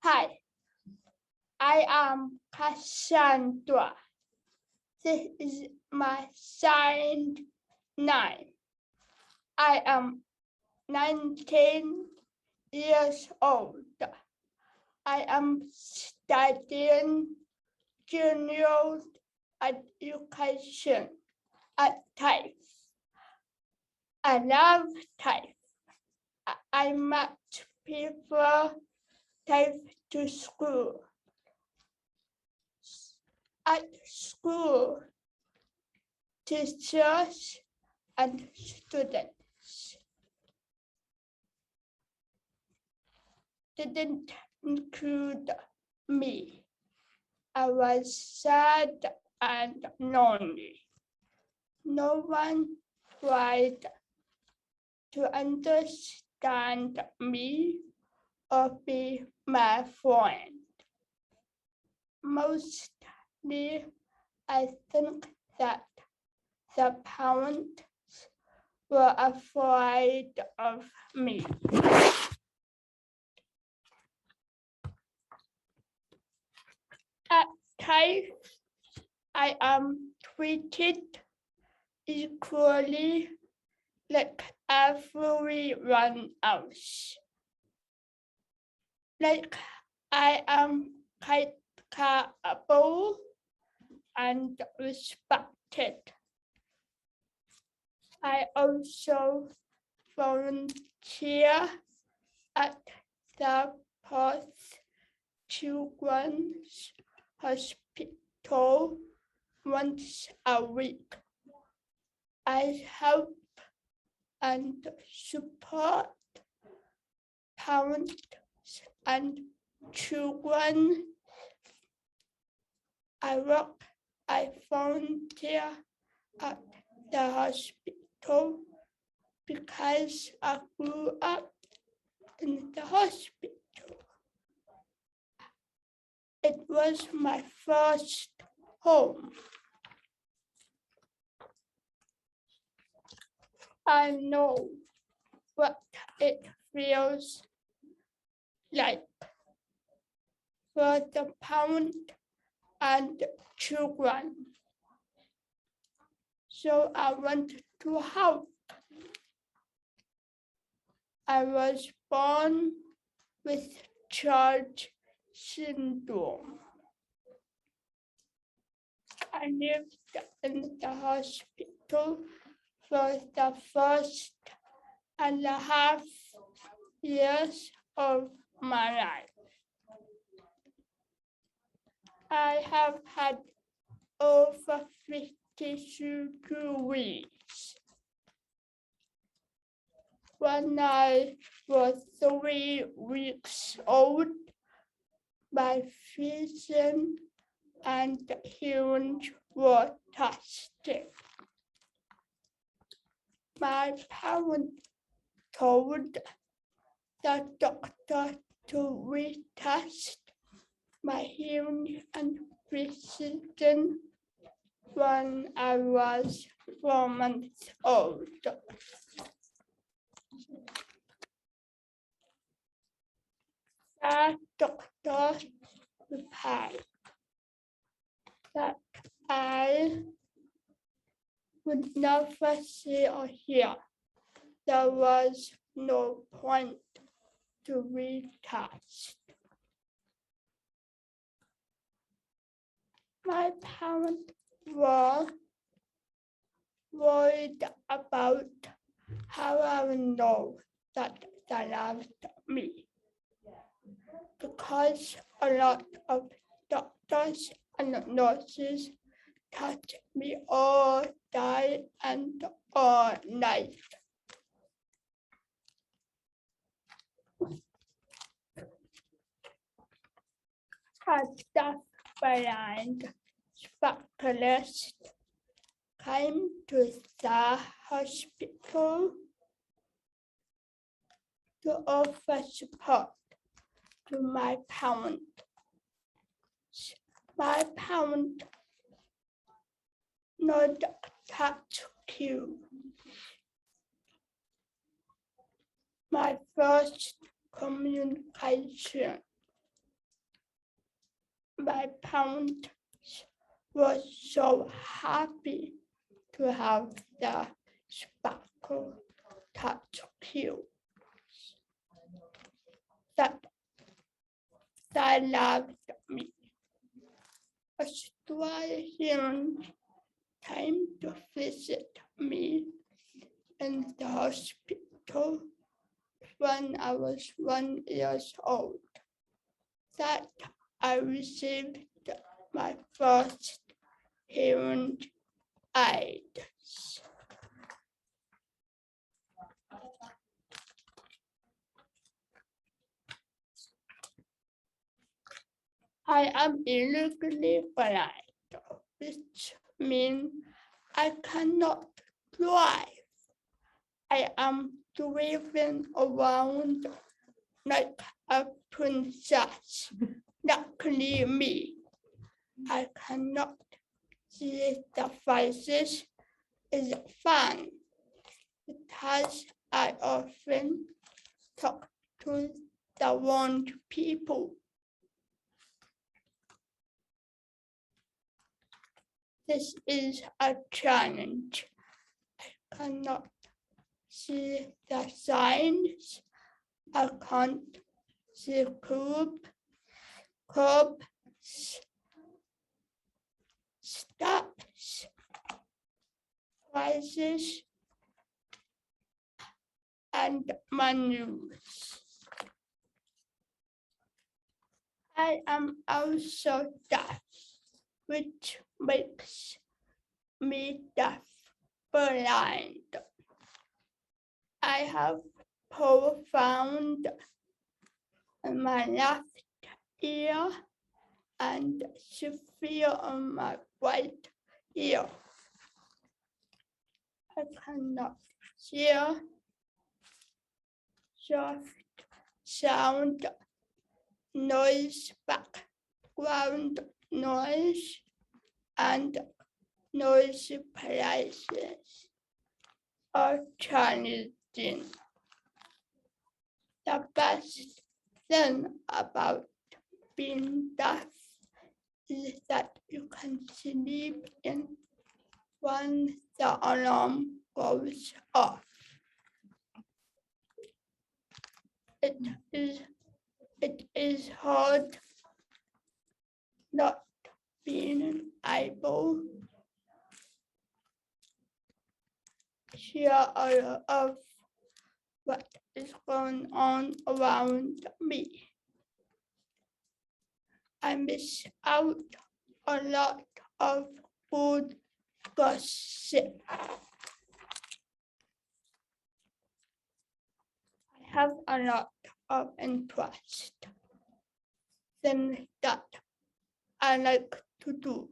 Hi, I am Cassandra. This is my signed name. I am 19 years old. I am studying junior education at TAFE. I love TAFE. I much prefer TAFE to school. At school, teachers and students didn't include me. I was sad and lonely. No one tried to understand me or be my friend. Mostly, I think that the parents were afraid of me. At TAFE, I am treated equally like everyone else. Like I am capable and respected. I also volunteer at the Perth Children's Hospital once a week. I help and support parents and children. I volunteer at the hospital because I grew up in the hospital. It was my first home. I know what it feels like for the parents and children. So I want to help. I was born with Church syndrome. I lived in the hospital for the first and a half years of my life. I have had over 50 surgeries. When I was 3 weeks old, my vision and hearing were tested. My parents told the doctor to retest my hearing and vision when I was 4 months old. The doctor replied that I would never see or hear. There was no point to retest. My parents were worried about how I would know that they loved me, because a lot of doctors and nurses touch me all day and all night. A deafblind specialist came to the hospital to offer support to my parents. My parents not touch you. My first communication my parents were so happy to have the sparkle touch cubes that loved me. Australians came to visit me in the hospital when I was 1 year old. That I received my first hearing aids. I am illegally blind, which means I cannot drive. I am driven around like a princess. Luckily me, I cannot see the faces. It's fun because I often talk to the wrong people. This is a challenge. I cannot see the signs. I can't see curbs, stops, prices, and menus. I am also deaf, which makes me deafblind. I have profound in my left ear and severe on my right ear. I cannot hear soft sound, noise, background noise, and noisy places are challenging. The best thing about being deaf is that you can sleep in when the alarm goes off. It is hard not being able to hear all of what is going on around me. I miss out a lot of good gossip. I have a lot of interest, things that I like to do.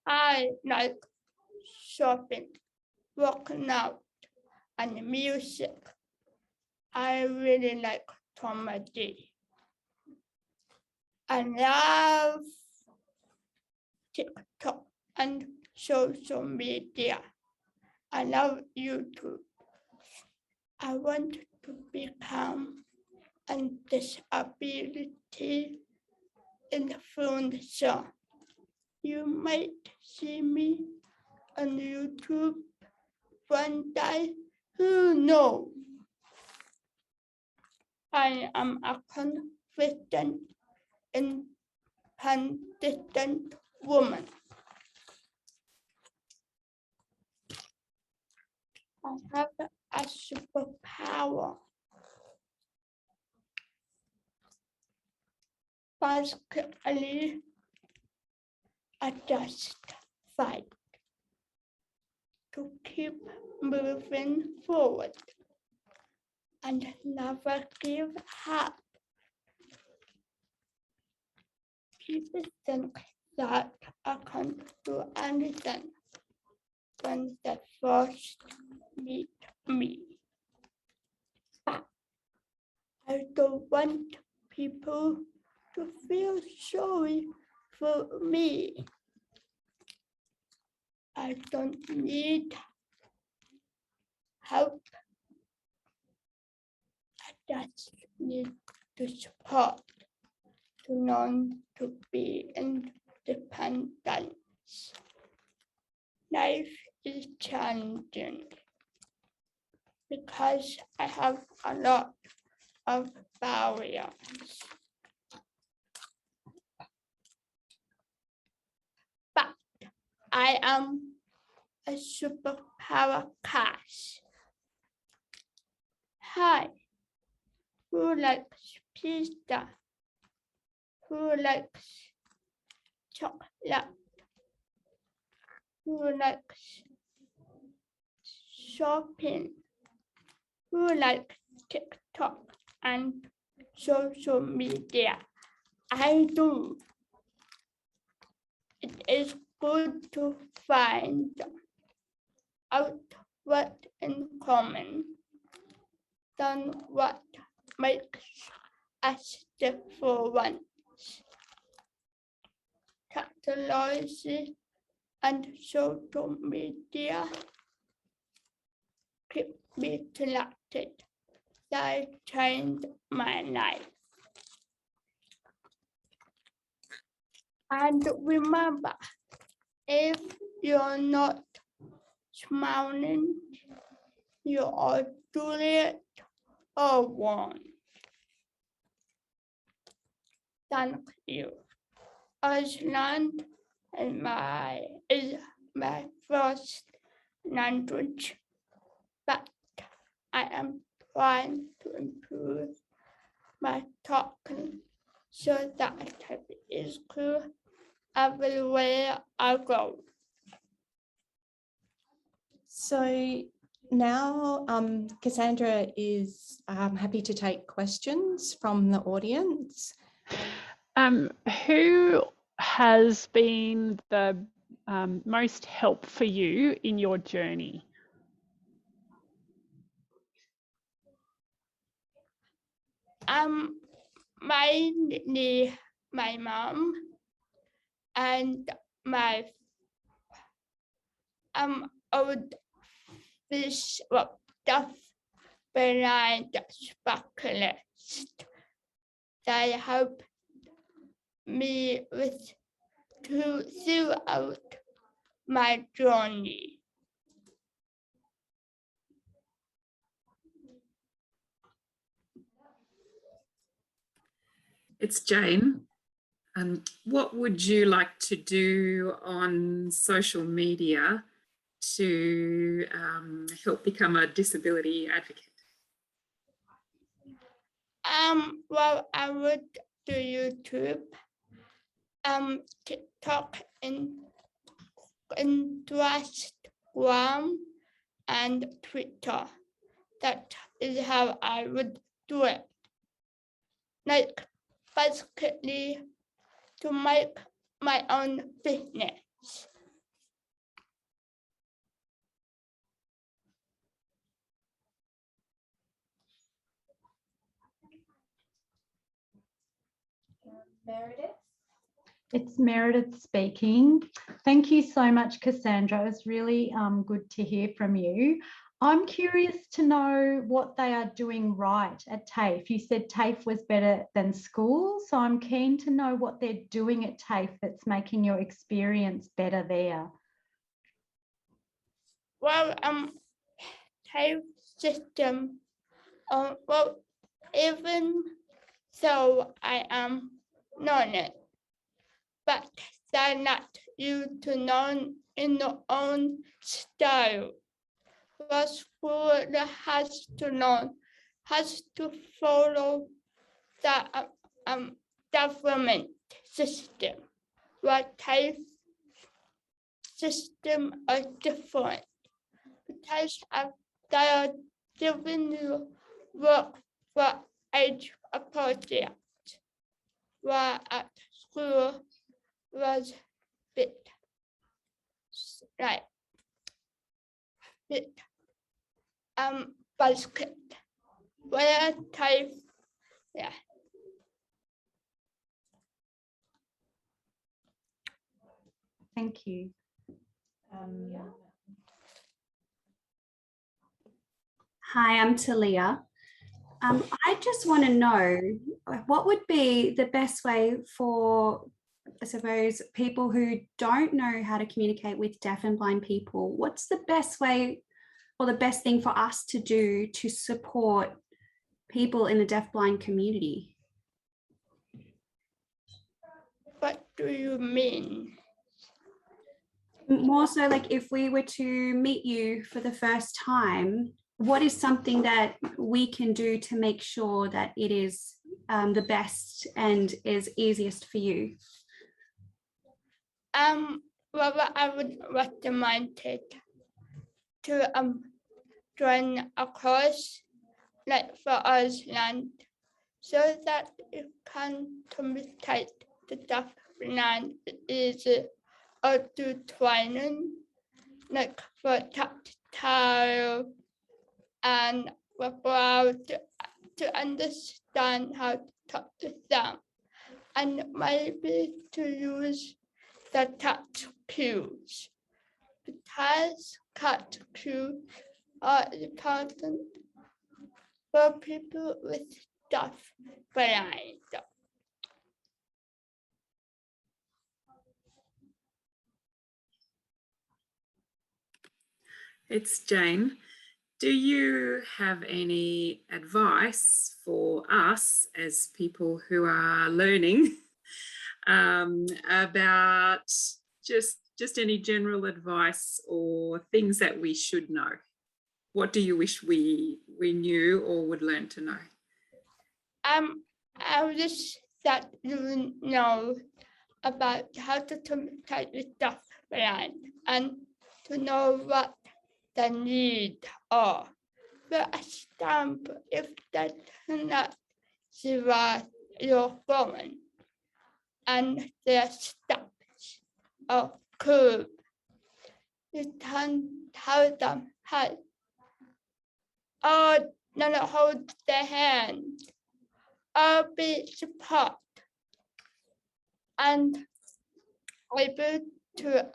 I like shopping, working out, and music. I really like comedy. I love TikTok and social media. I love YouTube. I want to become a disability influencer. You might see me on YouTube one day, who knows? I am a confident, independent woman. I have a superpower. Basically, I just fight to keep moving forward and never give up. People think that I can't do anything when they first meet me. But I don't want people to feel sorry for me. I don't need help. I just need the support to learn to be independent. Life is challenging because I have a lot of barriers. But I am a superpower Cass. Hi, who likes pizza? Who likes chocolate? Who likes shopping? Who likes TikTok and social media? I do. It is good to find out what in common than what makes us different. Technology and social media keep me connected. They changed my life. And remember, if you're not smiling, you are doing it all wrong. Thank you. Iceland is my first language, but I am trying to improve my talking so that I can be as clear everywhere I go. So now Cassandra is happy to take questions from the audience. Who has been the most help for you in your journey? Mainly my mom and my old fish Deafblind specialist. They help me throughout my journey. It's Jane. What would you like to do on social media to help become a disability advocate? Well, I would do YouTube, TikTok, Instagram, and Twitter. That is how I would do it. Like, basically, to make my own business. Meredith? It's Meredith speaking. Thank you so much, Cassandra. It was really good to hear from you. I'm curious to know what they are doing right at TAFE. You said TAFE was better than school, so I'm keen to know what they're doing at TAFE that's making your experience better there. Well, TAFE system, well, even though I am learning, but they're not used to learn in their own style. The school has to follow the government system. The TAFE system are different because they are giving you work for age appropriate, while at school was bit like basket. Where TAFE, yeah. Thank you. Hi, I'm Talia. I just want to know what would be the best way for, I suppose, people who don't know how to communicate with deaf and blind people. What's the best way or the best thing for us to do to support people in the deaf-blind community? What do you mean? More so like if we were to meet you for the first time, what is something that we can do to make sure that it is the best and is easiest for you? Well, I would recommend it to join a course like for Iceland, so that you can communicate the deaf-blind easy, or do training like for tactile and about to understand how to talk to them, and maybe to use the touch cues, because touch cues are important for people with deaf-blind. It's Jane. Do you have any advice for us as people who are learning about just any general advice or things that we should know? What do you wish we knew or would learn to know? I wish that you know about how to communicate with deaf-blind and to know what the needs are. For example, if they cannot see where you're going and their steps or curve, you can tell them, hey, or not hold their hand, or be support and able to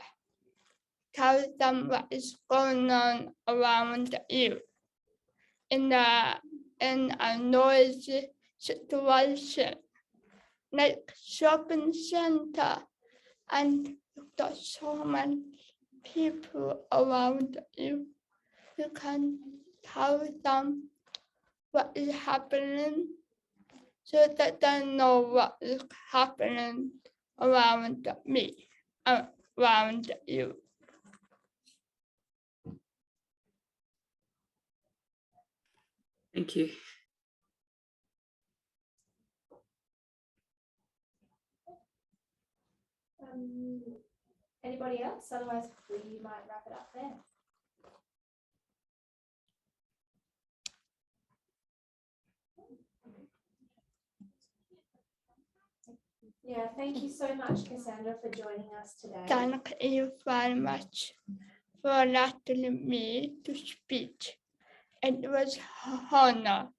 tell them what is going on around you in a noisy situation, like shopping center, and you've got so many people around you. You can tell them what is happening so that they know what is happening around me, around you. Thank you. Anybody else? Otherwise, we might wrap it up there. Yeah, thank you so much, Cassandra, for joining us today. Thank you very much for letting me to speak. It was an honor.